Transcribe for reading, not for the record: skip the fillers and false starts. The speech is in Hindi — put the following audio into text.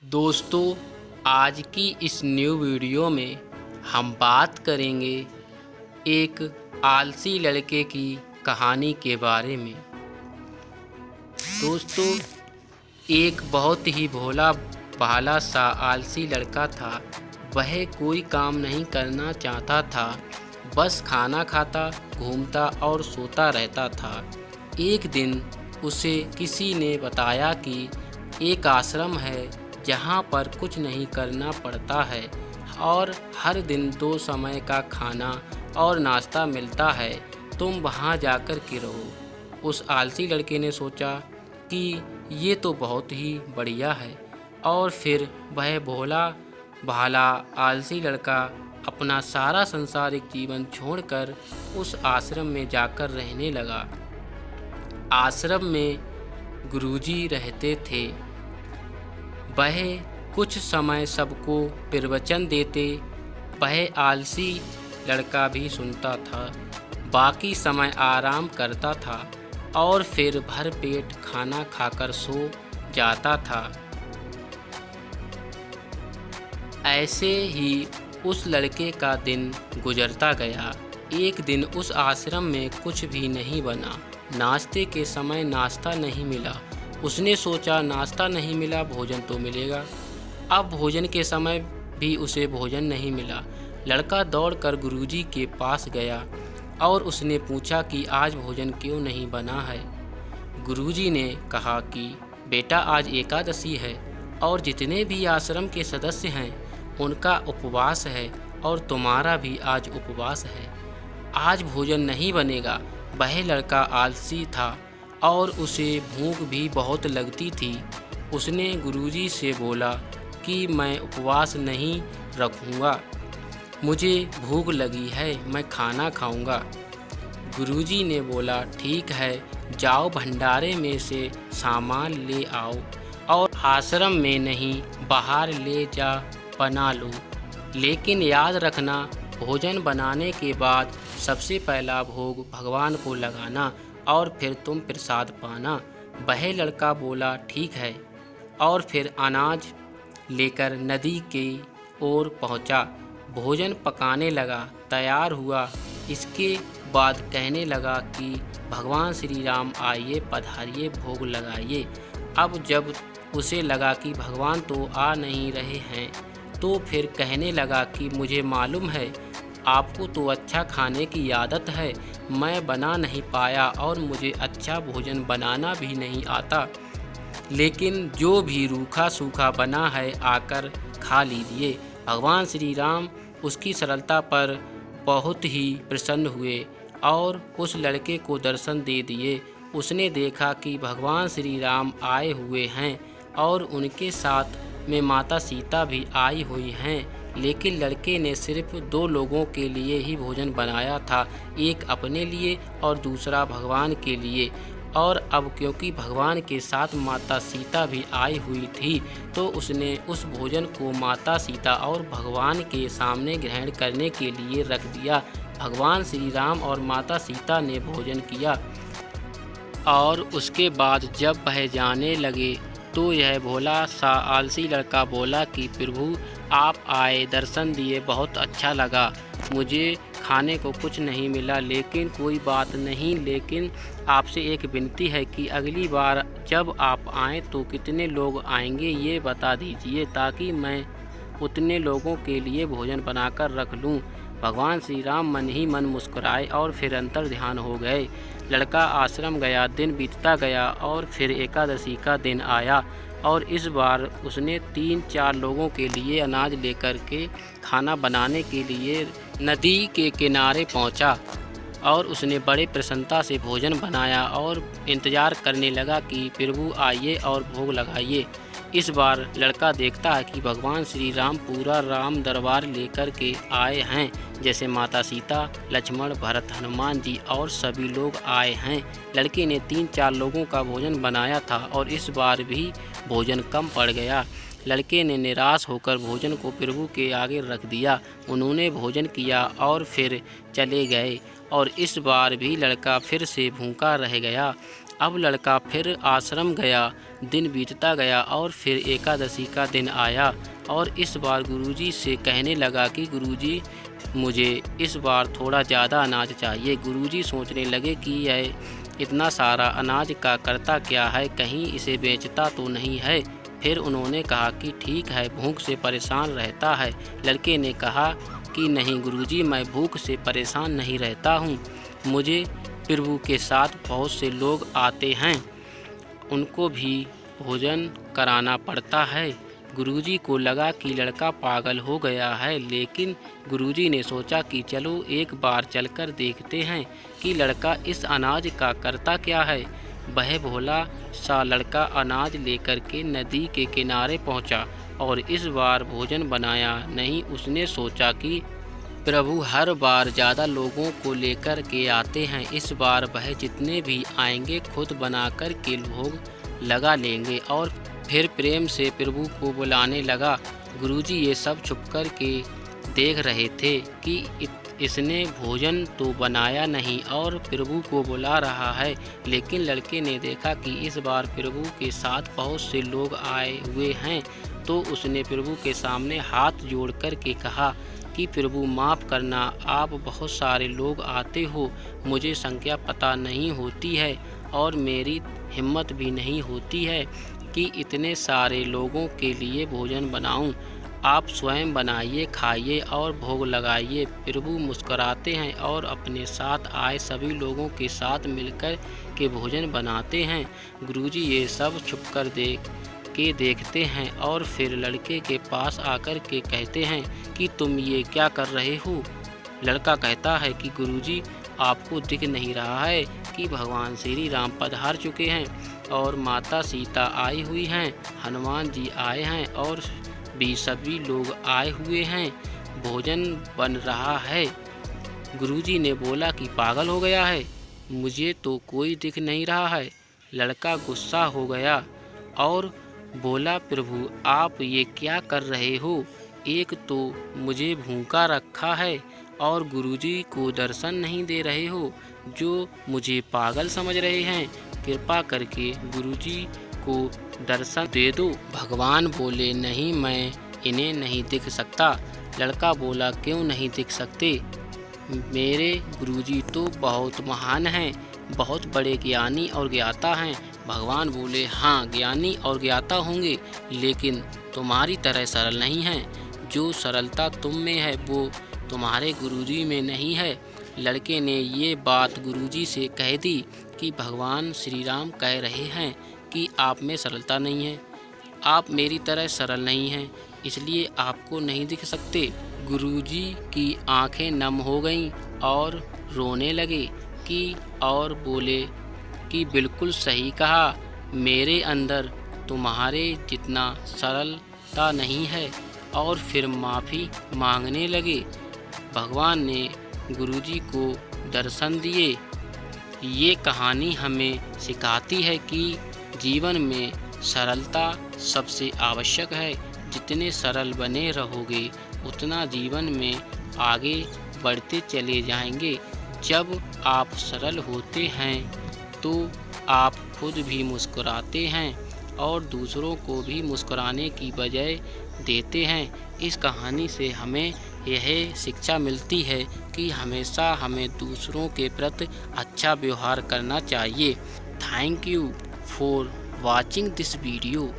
दोस्तों, आज की इस न्यू वीडियो में हम बात करेंगे एक आलसी लड़के की कहानी के बारे में। दोस्तों, एक बहुत ही भोला भाला सा आलसी लड़का था। वह कोई काम नहीं करना चाहता था, बस खाना खाता, घूमता और सोता रहता था। एक दिन उसे किसी ने बताया कि एक आश्रम है जहाँ पर कुछ नहीं करना पड़ता है और हर दिन 2 समय का खाना और नाश्ता मिलता है। तुम वहाँ जाकर के रहो। उस आलसी लड़के ने सोचा कि ये तो बहुत ही बढ़िया है और फिर वह भोला भाला आलसी लड़का अपना सारा सांसारिक जीवन छोड़कर उस आश्रम में जाकर रहने लगा। आश्रम में गुरुजी रहते थे। वह कुछ समय सबको प्रवचन देते। वह आलसी लड़का भी सुनता था, बाकी समय आराम करता था और फिर भर पेट खाना खाकर सो जाता था। ऐसे ही उस लड़के का दिन गुजरता गया। एक दिन उस आश्रम में कुछ भी नहीं बना। नाश्ते के समय नाश्ता नहीं मिला। उसने सोचा नाश्ता नहीं मिला, भोजन तो मिलेगा। अब भोजन के समय भी उसे भोजन नहीं मिला। लड़का दौड़कर गुरुजी के पास गया और उसने पूछा कि आज भोजन क्यों नहीं बना है। गुरुजी ने कहा कि बेटा, आज एकादशी है और जितने भी आश्रम के सदस्य हैं उनका उपवास है और तुम्हारा भी आज उपवास है। आज भोजन नहीं बनेगा। वह लड़का आलसी था और उसे भूख भी बहुत लगती थी। उसने गुरुजी से बोला कि मैं उपवास नहीं रखूँगा, मुझे भूख लगी है, मैं खाना खाऊँगा। गुरुजी ने बोला ठीक है, जाओ भंडारे में से सामान ले आओ और आश्रम में नहीं बाहर ले जा बना लो। लेकिन याद रखना, भोजन बनाने के बाद सबसे पहला भोग भगवान को लगाना और फिर तुम प्रसाद पाना। वह लड़का बोला ठीक है और फिर अनाज लेकर नदी की ओर पहुंचा। भोजन पकाने लगा, तैयार हुआ। इसके बाद कहने लगा कि भगवान श्री राम आइए, पधारिए, भोग लगाइए। अब जब उसे लगा कि भगवान तो आ नहीं रहे हैं तो फिर कहने लगा कि मुझे मालूम है आपको तो अच्छा खाने की आदत है, मैं बना नहीं पाया और मुझे अच्छा भोजन बनाना भी नहीं आता, लेकिन जो भी रूखा सूखा बना है आकर खा लीजिए। भगवान श्री राम उसकी सरलता पर बहुत ही प्रसन्न हुए और उस लड़के को दर्शन दे दिए। उसने देखा कि भगवान श्री राम आए हुए हैं और उनके साथ में माता सीता भी आई हुई हैं, लेकिन लड़के ने सिर्फ 2 लोगों के लिए ही भोजन बनाया था, एक अपने लिए और दूसरा भगवान के लिए। और अब क्योंकि भगवान के साथ माता सीता भी आई हुई थी तो उसने उस भोजन को माता सीता और भगवान के सामने ग्रहण करने के लिए रख दिया। भगवान श्री राम और माता सीता ने भोजन किया और उसके बाद जब वह जाने लगे तो यह भोला सा आलसी लड़का बोला कि प्रभु आप आए, दर्शन दिए, बहुत अच्छा लगा। मुझे खाने को कुछ नहीं मिला, लेकिन कोई बात नहीं, लेकिन आपसे एक विनती है कि अगली बार जब आप आएँ तो कितने लोग आएंगे ये बता दीजिए ताकि मैं उतने लोगों के लिए भोजन बनाकर रख लूँ। भगवान श्री राम मन ही मन मुस्कुराए और फिर अंतर ध्यान हो गए। लड़का आश्रम गया, दिन बीतता गया और फिर एकादशी का दिन आया और इस बार उसने 3-4 लोगों के लिए अनाज लेकर के खाना बनाने के लिए नदी के किनारे पहुंचा और उसने बड़े प्रसन्नता से भोजन बनाया और इंतज़ार करने लगा कि प्रभु आइए और भोग लगाइए। इस बार लड़का देखता है कि भगवान श्री राम पूरा राम दरबार लेकर के आए हैं, जैसे माता सीता, लक्ष्मण, भरत, हनुमान जी और सभी लोग आए हैं। लड़के ने 3-4 लोगों का भोजन बनाया था और इस बार भी भोजन कम पड़ गया। लड़के ने निराश होकर भोजन को प्रभु के आगे रख दिया। उन्होंने भोजन किया और फिर चले गए और इस बार भी लड़का फिर से भूखा रह गया। अब लड़का फिर आश्रम गया। दिन बीतता गया और फिर एकादशी का दिन आया और इस बार गुरुजी से कहने लगा कि गुरुजी, मुझे इस बार थोड़ा ज़्यादा अनाज चाहिए। गुरुजी सोचने लगे कि यह इतना सारा अनाज का करता क्या है, कहीं इसे बेचता तो नहीं है। फिर उन्होंने कहा कि ठीक है, भूख से परेशान रहता है। लड़के ने कहा कि नहीं गुरुजी, मैं भूख से परेशान नहीं रहता हूँ। मुझे प्रभु के साथ बहुत से लोग आते हैं, उनको भी भोजन कराना पड़ता है। गुरुजी को लगा कि लड़का पागल हो गया है, लेकिन गुरुजी ने सोचा कि चलो एक बार चलकर देखते हैं कि लड़का इस अनाज का करता क्या है। वह भोला सा लड़का अनाज लेकर के नदी के किनारे पहुंचा और इस बार भोजन बनाया नहीं। उसने सोचा कि प्रभु हर बार ज़्यादा लोगों को लेकर के आते हैं, इस बार वह जितने भी आएंगे खुद बनाकर के भोग लगा लेंगे। और फिर प्रेम से प्रभु को बुलाने लगा। गुरुजी ये सब छुपकर के देख रहे थे कि इसने भोजन तो बनाया नहीं और प्रभु को बुला रहा है। लेकिन लड़के ने देखा कि इस बार प्रभु के साथ बहुत से लोग आए हुए हैं, तो उसने प्रभु के सामने हाथ जोड़ कर के कहा कि प्रभु माफ़ करना, आप बहुत सारे लोग आते हो, मुझे संख्या पता नहीं होती है और मेरी हिम्मत भी नहीं होती है कि इतने सारे लोगों के लिए भोजन बनाऊं। आप स्वयं बनाइए, खाइए और भोग लगाइए। प्रभु मुस्कुराते हैं और अपने साथ आए सभी लोगों के साथ मिलकर के भोजन बनाते हैं। गुरुजी ये सब छुपकर देखते हैं और फिर लड़के के पास आकर के कहते हैं कि तुम ये क्या कर रहे हो। लड़का कहता है कि गुरुजी, आपको दिख नहीं रहा है कि भगवान श्री राम पधार चुके हैं और माता सीता आई हुई हैं, हनुमान जी आए हैं और भी सभी लोग आए हुए हैं, भोजन बन रहा है। गुरुजी ने बोला कि पागल हो गया है, मुझे तो कोई दिख नहीं रहा है। लड़का गुस्सा हो गया और बोला, प्रभु आप ये क्या कर रहे हो? एक तो मुझे भूखा रखा है और गुरुजी को दर्शन नहीं दे रहे हो, जो मुझे पागल समझ रहे हैं। कृपा करके गुरुजी को दर्शन दे दो। भगवान बोले, नहीं, मैं इन्हें नहीं दिख सकता। लड़का बोला, क्यों नहीं दिख सकते? मेरे गुरुजी तो बहुत महान हैं, बहुत बड़े ज्ञानी और ज्ञाता हैं। भगवान बोले, हाँ ज्ञानी और ज्ञाता होंगे, लेकिन तुम्हारी तरह सरल नहीं हैं। जो सरलता तुम में है वो तुम्हारे गुरुजी में नहीं है। लड़के ने ये बात गुरुजी से कह दी कि भगवान श्री राम कह रहे हैं कि आप में सरलता नहीं है, आप मेरी तरह सरल नहीं हैं, इसलिए आपको नहीं दिख सकते। गुरुजी की आंखें नम हो गईं और रोने लगे और बोले कि बिल्कुल सही कहा, मेरे अंदर तुम्हारे जितना सरलता नहीं है। और फिर माफ़ी मांगने लगे। भगवान ने गुरुजी को दर्शन दिए। ये कहानी हमें सिखाती है कि जीवन में सरलता सबसे आवश्यक है। जितने सरल बने रहोगे उतना जीवन में आगे बढ़ते चले जाएंगे। जब आप सरल होते हैं तो आप खुद भी मुस्कुराते हैं और दूसरों को भी मुस्कुराने की वजह देते हैं। इस कहानी से हमें यह शिक्षा मिलती है कि हमेशा हमें दूसरों के प्रति अच्छा व्यवहार करना चाहिए। Thank you for watching this video.